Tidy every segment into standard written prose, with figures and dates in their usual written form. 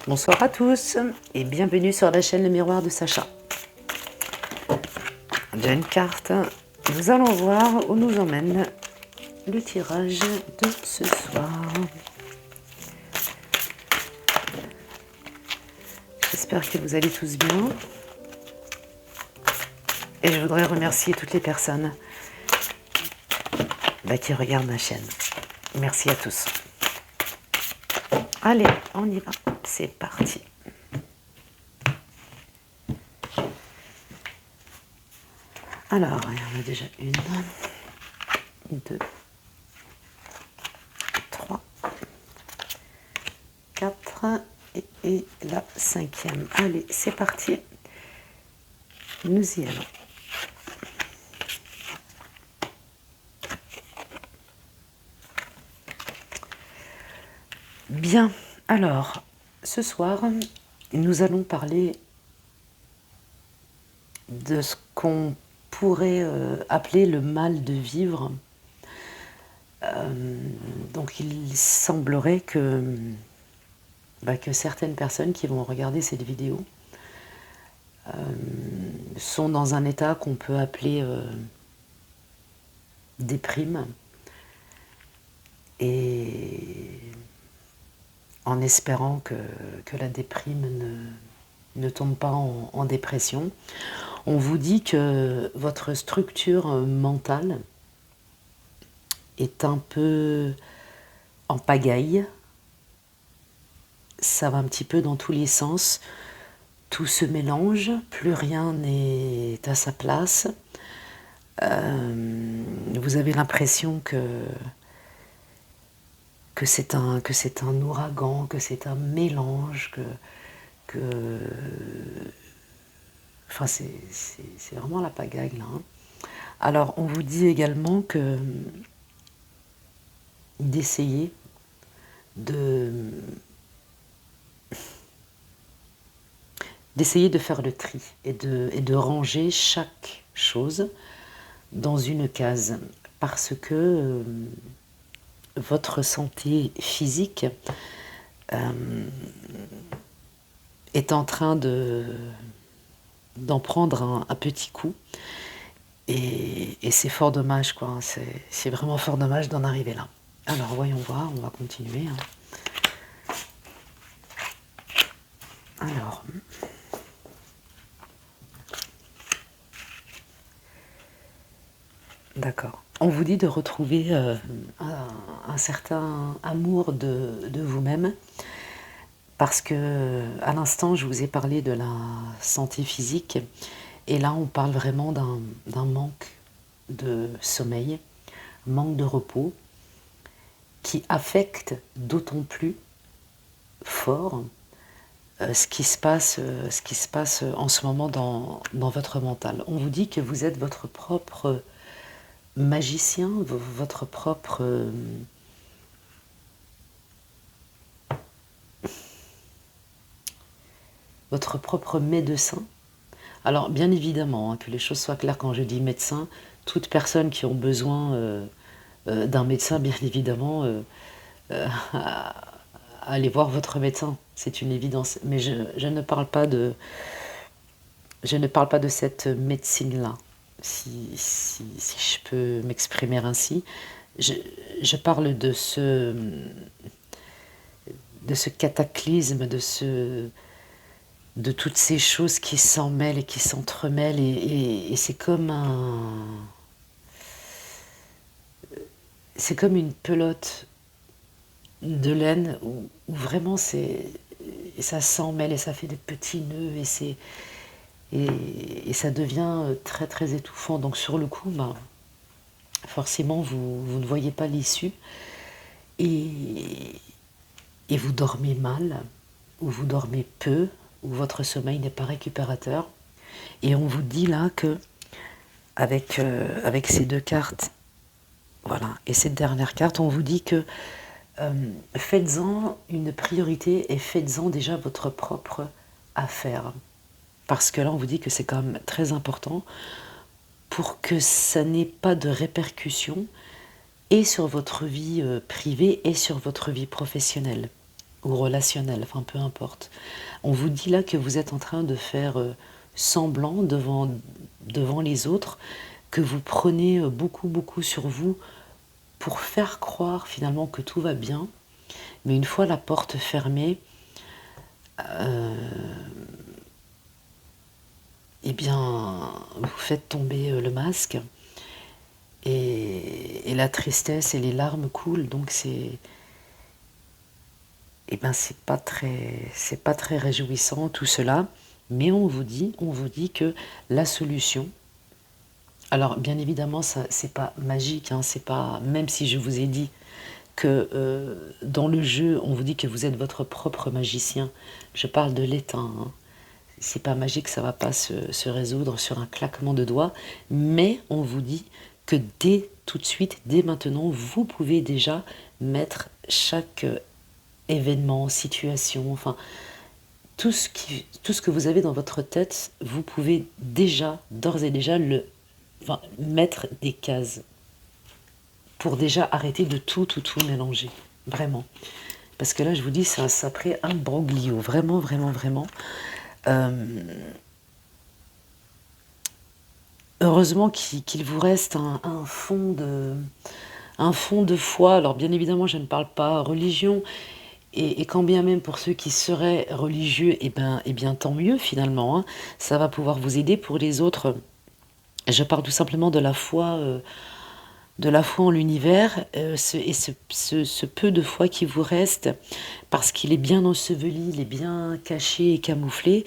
Bonsoir à tous et bienvenue sur la chaîne Le Miroir de Sacha. J'ai une carte, nous allons voir où nous emmène le tirage de ce soir. J'espère que vous allez tous bien. Et je voudrais remercier toutes les personnes qui regardent ma chaîne. Merci à tous. Allez, on y va. C'est parti. Alors, il y en a déjà une, deux, trois, quatre et la cinquième. Allez, c'est parti. Nous y allons. Bien, alors, ce soir, nous allons parler de ce qu'on pourrait appeler le mal de vivre. Donc il semblerait que certaines personnes qui vont regarder cette vidéo sont dans un état qu'on peut appeler déprime, et en espérant que la déprime ne tombe pas en dépression. On vous dit que votre structure mentale est un peu en pagaille. Ça va un petit peu dans tous les sens. Tout se mélange, plus rien n'est à sa place. Vous avez l'impression que c'est un ouragan, que c'est un mélange, enfin c'est vraiment la pagaille là. Alors on vous dit également que d'essayer de faire le tri et de ranger chaque chose dans une case, parce que votre santé physique est en train d'en prendre un petit coup, et c'est fort dommage, quoi. C'est vraiment fort dommage d'en arriver là. Alors voyons voir, on va continuer. Alors, d'accord. On vous dit de retrouver un certain amour de vous-même, parce que à l'instant je vous ai parlé de la santé physique, et là on parle vraiment d'un manque de sommeil, manque de repos, qui affecte d'autant plus fort ce qui se passe en ce moment dans votre mental. On vous dit que vous êtes votre propre magicien, votre propre médecin. Alors bien évidemment, que les choses soient claires, quand je dis médecin, toute personne qui ont besoin d'un médecin, bien évidemment, allez voir votre médecin, c'est une évidence. Mais je ne parle pas de cette médecine-là, si je peux m'exprimer ainsi. Je parle de ce cataclysme, de toutes ces choses qui s'en mêlent et qui s'entremêlent, et c'est comme une pelote de laine où vraiment ça s'en mêle et ça fait des petits nœuds, et ça devient très très étouffant. Donc sur le coup, forcément vous ne voyez pas l'issue, et vous dormez mal, ou vous dormez peu, ou votre sommeil n'est pas récupérateur. Et on vous dit là que avec ces deux cartes, voilà, et cette dernière carte, on vous dit que faites-en une priorité, et faites-en déjà votre propre affaire. Parce que là, on vous dit que c'est quand même très important pour que ça n'ait pas de répercussions et sur votre vie privée et sur votre vie professionnelle. ou relationnel, enfin peu importe. On vous dit là que vous êtes en train de faire semblant devant les autres, que vous prenez beaucoup, beaucoup sur vous pour faire croire finalement que tout va bien. Mais une fois la porte fermée, eh bien, vous faites tomber le masque et la tristesse et les larmes coulent. Donc eh ben, c'est pas très réjouissant tout cela. Mais on vous dit que la solution. Alors, bien évidemment, ça, c'est pas magique, hein, c'est pas. Même si je vous ai dit que dans le jeu, on vous dit que vous êtes votre propre magicien. Je parle de l'état, hein. C'est pas magique, ça va pas se résoudre sur un claquement de doigts, mais on vous dit que dès tout de suite, dès maintenant, vous pouvez déjà mettre chaque événement, situation, enfin tout ce que vous avez dans votre tête, vous pouvez déjà, d'ores et déjà, enfin, mettre des cases pour déjà arrêter de tout mélanger. Vraiment. Parce que là, je vous dis, c'est un sacré imbroglio. Vraiment, vraiment, vraiment. Euh, Heureusement qu'il vous reste un fond de foi. Alors, bien évidemment, je ne parle pas religion. Et quand bien même pour ceux qui seraient religieux, eh bien tant mieux finalement, hein. Ça va pouvoir vous aider. Pour les autres, je parle tout simplement de la foi en l'univers, ce peu de foi qui vous reste, parce qu'il est bien enseveli, il est bien caché et camouflé.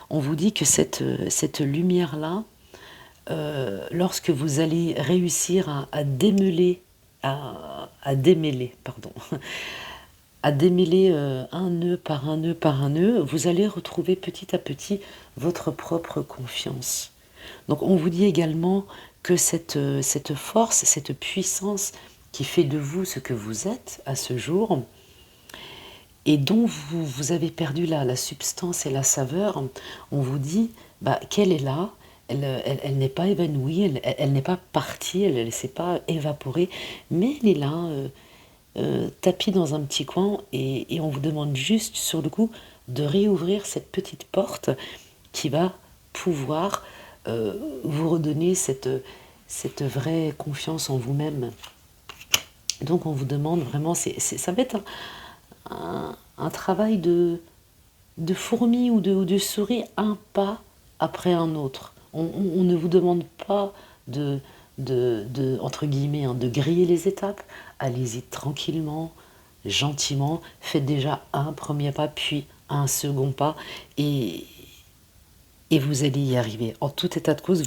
On vous dit que cette lumière-là, lorsque vous allez réussir à démêler, pardon, à démêler un nœud par un nœud par un nœud, vous allez retrouver petit à petit votre propre confiance. Donc on vous dit également que cette force, cette puissance qui fait de vous ce que vous êtes à ce jour, et dont vous avez perdu la substance et la saveur, on vous dit bah, qu'elle est là, elle n'est pas évanouie, elle n'est pas partie, elle ne s'est pas évaporée, mais elle est là, tapis dans un petit coin, et on vous demande juste sur le coup de réouvrir cette petite porte qui va pouvoir vous redonner cette vraie confiance en vous-même. Donc on vous demande vraiment, ça va être un travail de fourmi ou de souris, un pas après un autre. On ne vous demande pas entre guillemets, hein, de griller les étapes. Allez-y tranquillement, gentiment. Faites déjà un premier pas, puis un second pas. Et vous allez y arriver. En tout état de cause,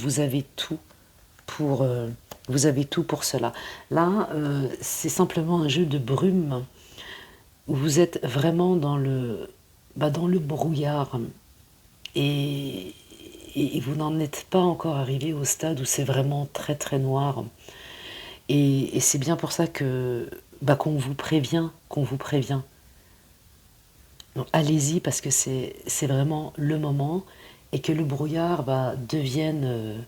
pour, euh, vous avez tout pour cela. Là, c'est simplement un jeu de brume où vous êtes vraiment dans le brouillard, et, et vous n'en êtes pas encore arrivé au stade où c'est vraiment très très noir. Et c'est bien pour ça que qu'on vous prévient. Donc allez-y parce que c'est vraiment le moment, et que le brouillard devienne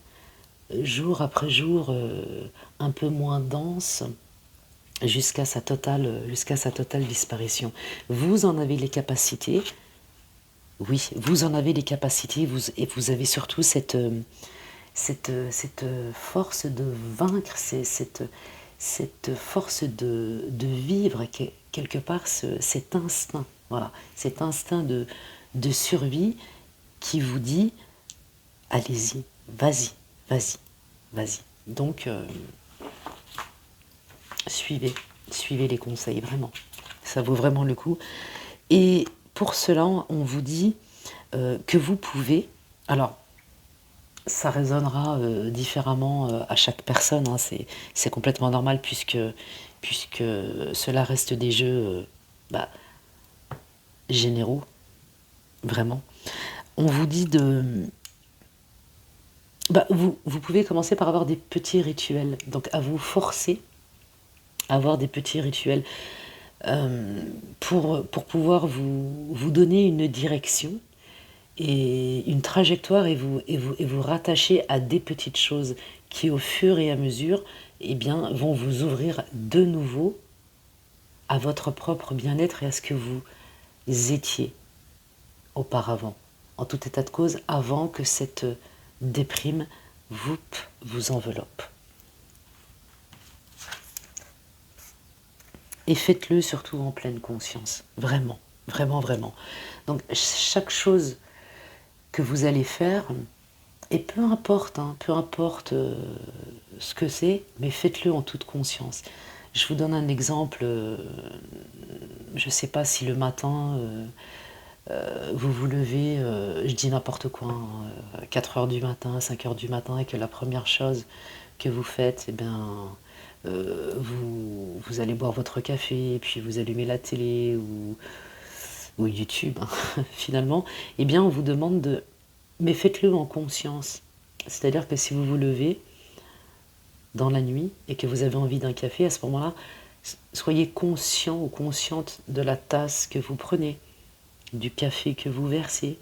jour après jour un peu moins dense jusqu'à sa totale disparition. Vous en avez les capacités, oui, vous en avez les capacités, et vous avez surtout cette force de vaincre, cette force de vivre, quelque part cet instinct, voilà, cet instinct de survie qui vous dit allez-y, vas-y, vas-y, vas-y. Donc suivez, suivez les conseils, vraiment. Ça vaut vraiment le coup. Et pour cela, on vous dit que vous pouvez. Alors, ça résonnera différemment à chaque personne, hein, c'est complètement normal puisque cela reste des jeux bah, généraux, vraiment. On vous dit vous pouvez commencer par avoir des petits rituels, donc à vous forcer à avoir des petits rituels pour pouvoir vous donner une direction et une trajectoire, et vous rattacher à des petites choses qui au fur et à mesure eh bien, vont vous ouvrir de nouveau à votre propre bien-être et à ce que étiez auparavant, en tout état de cause, avant que cette déprime vous enveloppe. Et faites-le surtout en pleine conscience, vraiment, vraiment, vraiment. Donc chaque chose que vous allez faire, et peu importe, peu importe ce que c'est, mais faites-le en toute conscience. Je vous donne un exemple, je ne sais pas si le matin, vous vous levez, je dis n'importe quoi, 4 heures du matin, 5 heures du matin, et que la première chose que vous faites, eh bien, vous allez boire votre café, et puis vous allumez la télé ou YouTube, finalement, eh bien, on vous demande de... Mais faites-le en conscience. C'est-à-dire que si vous vous levez dans la nuit et que vous avez envie d'un café, à ce moment-là, soyez conscient ou consciente de la tasse que vous prenez, du café que vous versez,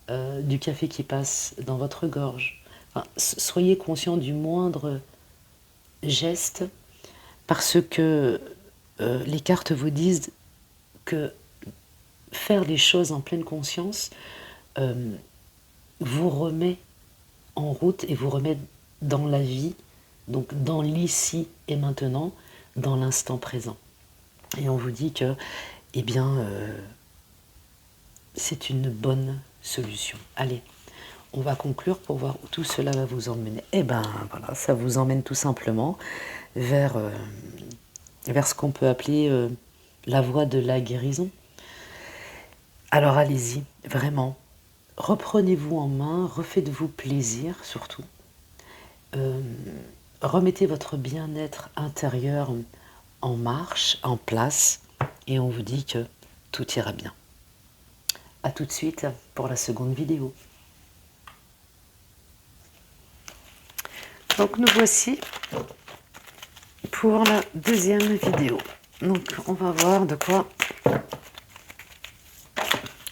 du café qui passe dans votre gorge. Enfin, soyez conscient du moindre geste parce que les cartes vous disent que faire les choses en pleine conscience vous remet en route et vous remet dans la vie, donc dans l'ici et maintenant, dans l'instant présent. Et on vous dit que, eh bien, c'est une bonne solution. Allez, on va conclure pour voir où tout cela va vous emmener. Eh bien, voilà, ça vous emmène tout simplement vers ce qu'on peut appeler la voie de la guérison. Alors allez-y, vraiment. Reprenez-vous en main, refaites-vous plaisir surtout. Remettez votre bien-être intérieur en marche, en place, et on vous dit que tout ira bien. A tout de suite pour la seconde vidéo. Donc nous voici pour la deuxième vidéo. Donc on va voir de quoi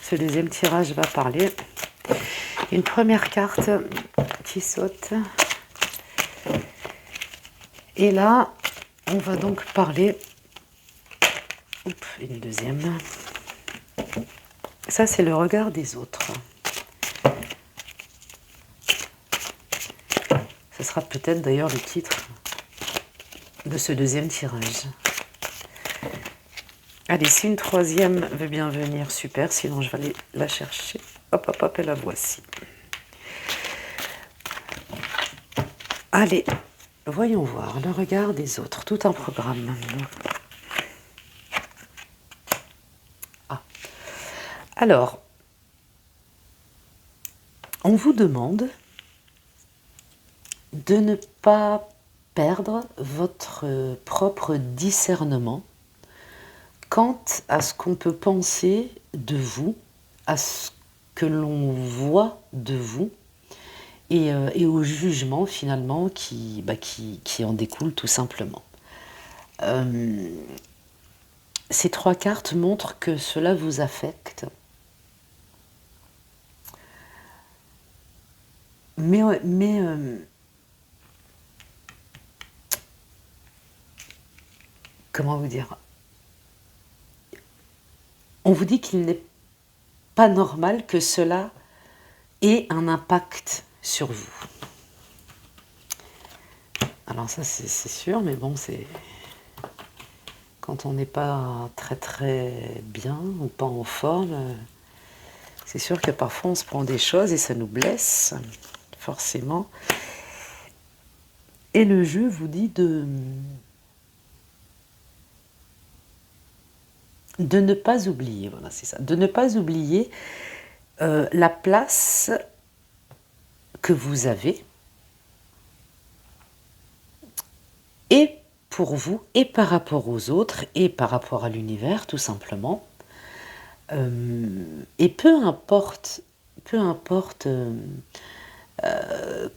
ce deuxième tirage va parler. Une première carte qui saute. Et là, on va donc parler... Oups, une deuxième. Ça, c'est le regard des autres. Ce sera peut-être d'ailleurs le titre de ce deuxième tirage. Allez, si une troisième veut bien venir, super. Sinon, je vais aller la chercher. Hop, hop, hop, et la voici. Allez, voyons voir le regard des autres. Tout un programme. Ah. Alors, on vous demande de ne pas perdre votre propre discernement quant à ce qu'on peut penser de vous, à ce que l'on voit de vous, et au jugement finalement qui en découle tout simplement. Ces trois cartes montrent que cela vous affecte, mais comment vous dire, on vous dit qu'il n'est pas normal que cela ait un impact sur vous. Alors ça c'est sûr, mais bon, c'est quand on n'est pas très très bien ou pas en forme, c'est sûr que parfois on se prend des choses et ça nous blesse, forcément. Et le jeu vous dit de ne pas oublier, voilà, c'est ça, de ne pas oublier la place que vous avez, et pour vous, et par rapport aux autres, et par rapport à l'univers, tout simplement. Et peu importe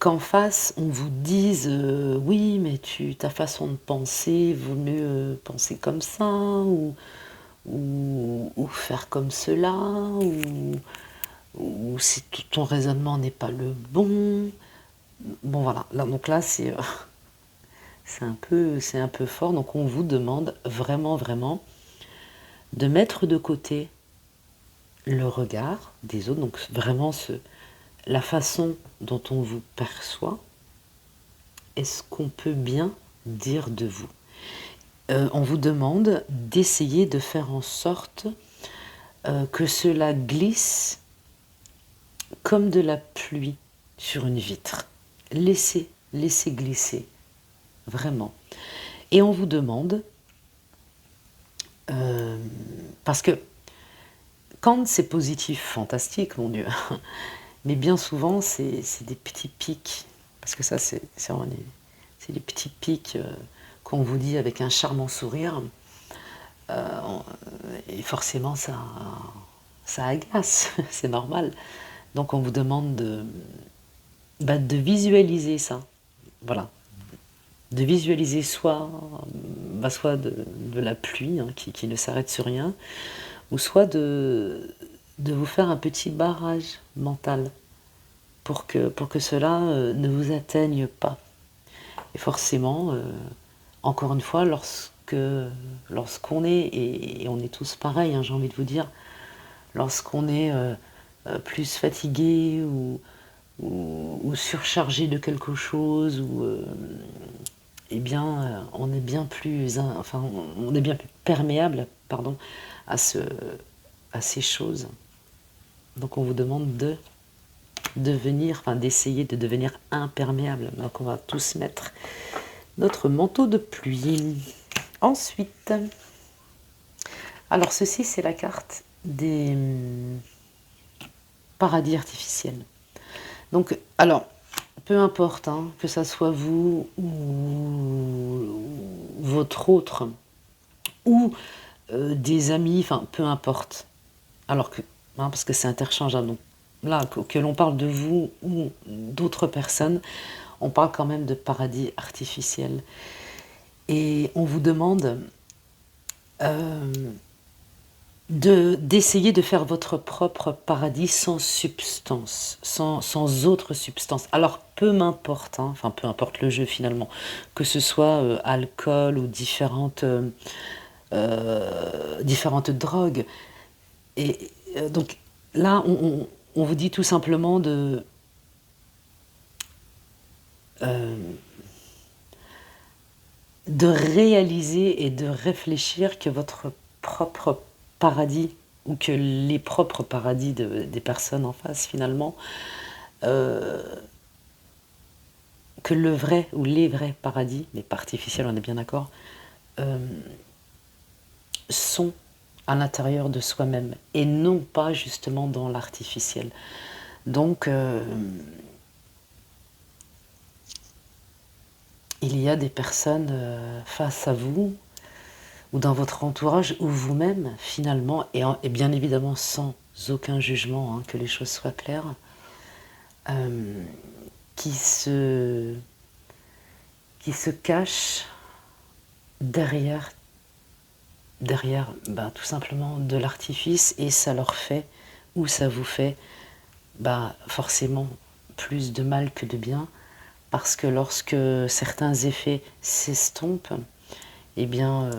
qu'en face, on vous dise oui, mais ta façon de penser, vaut mieux penser comme ça, ou faire comme cela, ou si ton raisonnement n'est pas le bon. Bon voilà, là, donc là c'est un peu fort, donc on vous demande vraiment, vraiment de mettre de côté le regard des autres, donc vraiment la façon dont on vous perçoit, est-ce qu'on peut bien dire de vous? On vous demande d'essayer de faire en sorte que cela glisse comme de la pluie sur une vitre. Laissez glisser, vraiment. Et on vous demande, parce que quand c'est positif, fantastique, mon Dieu, mais bien souvent c'est des petits pics, parce que ça c'est vraiment des petits pics qu'on vous dit avec un charmant sourire, et forcément ça agace, c'est normal. Donc on vous demande de visualiser ça, voilà. De visualiser soit de la pluie hein, qui ne s'arrête sur rien, ou soit de vous faire un petit barrage mental pour que cela ne vous atteigne pas. Et forcément, encore une fois, lorsqu'on est, et on est tous pareils, hein, j'ai envie de vous dire, lorsqu'on est plus fatigué ou surchargé de quelque chose, eh bien, on est bien plus, enfin, on est bien plus perméable, pardon, à ces choses. Donc on vous demande de devenir, enfin d'essayer de devenir imperméable. Donc on va tous mettre notre manteau de pluie. Ensuite, alors ceci c'est la carte des paradis artificiels. Donc, alors, peu importe, hein, que ça soit vous ou votre autre, ou des amis, enfin, peu importe. Alors que, hein, parce que c'est interchangeable. Donc, là, que l'on parle de vous ou d'autres personnes, on parle quand même de paradis artificiel. Et on vous demande d'essayer de faire votre propre paradis sans substance, sans autre substance. Alors peu m'importe, hein, enfin peu importe le jeu finalement, que ce soit alcool ou différentes drogues. Et donc là, on vous dit tout simplement de réaliser et de réfléchir que votre propre paradis, ou que les propres paradis des personnes en face finalement, que le vrai ou les vrais paradis, mais pas artificiels, on est bien d'accord, sont à l'intérieur de soi-même et non pas justement dans l'artificiel. Donc il y a des personnes face à vous ou dans votre entourage ou vous-même finalement, et bien évidemment sans aucun jugement, hein, que les choses soient claires, qui se cachent derrière tout simplement de l'artifice, et ça leur fait, ou ça vous fait, forcément plus de mal que de bien, parce que lorsque certains effets s'estompent, eh bien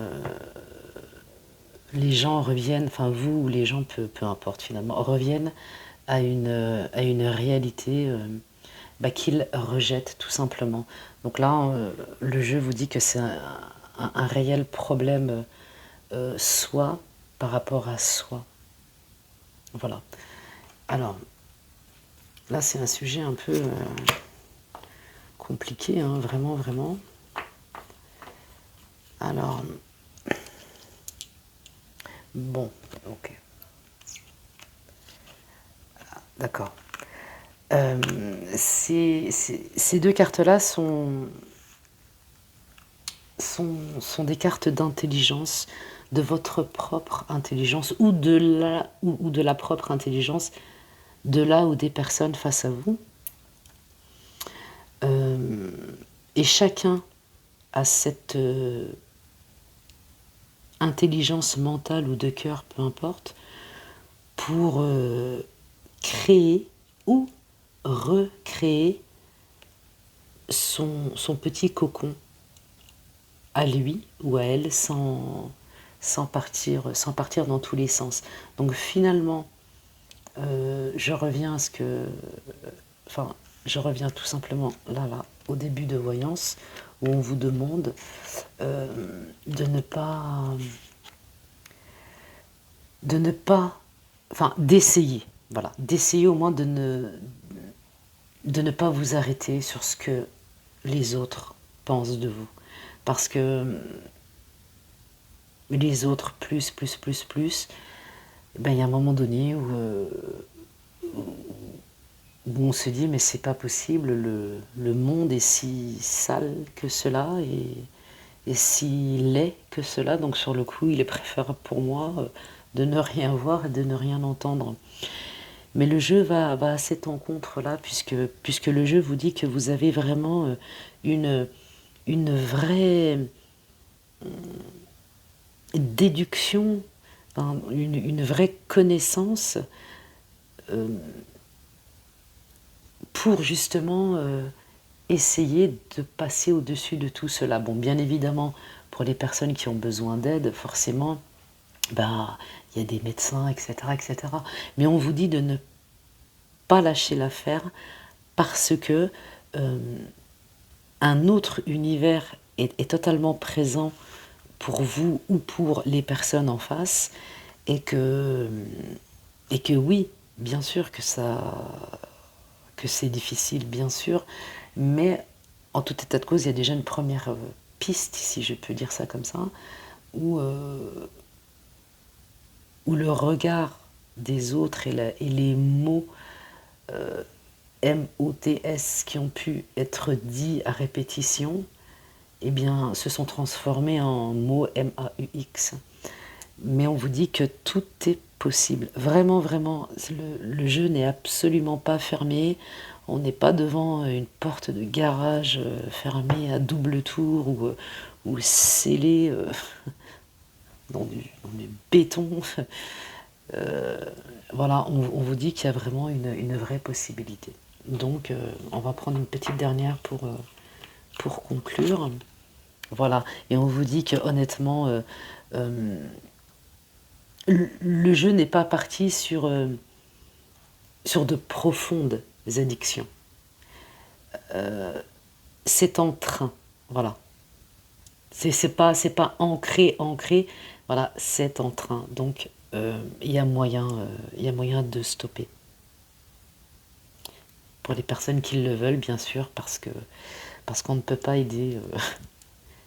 les gens reviennent, enfin vous ou les gens, peu importe finalement, reviennent à une réalité qu'ils rejettent tout simplement. Donc là, le jeu vous dit que c'est un réel problème soi par rapport à soi. Voilà. Alors, là c'est un sujet un peu compliqué, hein, vraiment, vraiment. Alors, bon, ok. D'accord. Ces deux cartes-là sont des cartes d'intelligence, de votre propre intelligence, ou de la propre intelligence de là ou des personnes face à vous. Et chacun a cette intelligence mentale ou de cœur, peu importe, pour créer ou recréer son petit cocon à lui ou à elle sans partir dans tous les sens. Donc finalement, je reviens à ce que... Enfin, je reviens tout simplement là, au début de voyance, où on vous demande de ne pas... Enfin, d'essayer, voilà, d'essayer au moins de ne pas vous arrêter sur ce que les autres pensent de vous. Parce que les autres, plus, ben, il y a un moment donné où on se dit mais c'est pas possible, le monde est si sale que cela et si laid que cela, donc sur le coup il est préférable pour moi de ne rien voir et de ne rien entendre. Mais le jeu va à cette encontre-là, puisque le jeu vous dit que vous avez vraiment une, une vraie déduction, hein, une vraie connaissance pour justement essayer de passer au-dessus de tout cela. Bon, bien évidemment, pour les personnes qui ont besoin d'aide, forcément, bah, il y a des médecins, etc., etc. Mais on vous dit de ne pas lâcher l'affaire parce que un autre univers est totalement présent pour vous ou pour les personnes en face et que oui, bien sûr que c'est difficile, bien sûr, mais en tout état de cause, il y a déjà une première piste, si je peux dire ça comme ça, où, où le regard des autres et les mots MOTS qui ont pu être dits à répétition, eh bien, se sont transformés en mots MAUX. Mais on vous dit que tout est possible. Vraiment, vraiment, le jeu n'est absolument pas fermé. On n'est pas devant une porte de garage fermée à double tour ou scellée dans du béton. Voilà, on vous dit qu'il y a vraiment une vraie possibilité. Donc, on va prendre une petite dernière pour conclure. Voilà, et on vous dit que honnêtement, le jeu n'est pas parti sur de profondes addictions. C'est en train, voilà. C'est pas ancré, voilà, c'est en train. Donc, il y a moyen de stopper. Pour les personnes qui le veulent, bien sûr, parce qu'on ne peut pas aider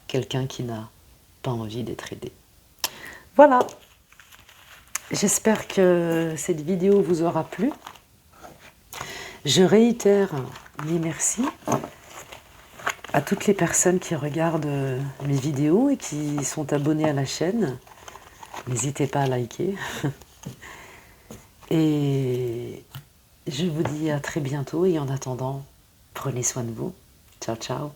quelqu'un qui n'a pas envie d'être aidé. Voilà, j'espère que cette vidéo vous aura plu. Je réitère mes merci à toutes les personnes qui regardent mes vidéos et qui sont abonnées à la chaîne. N'hésitez pas à liker. Et je vous dis à très bientôt et en attendant, prenez soin de vous. Ciao, ciao.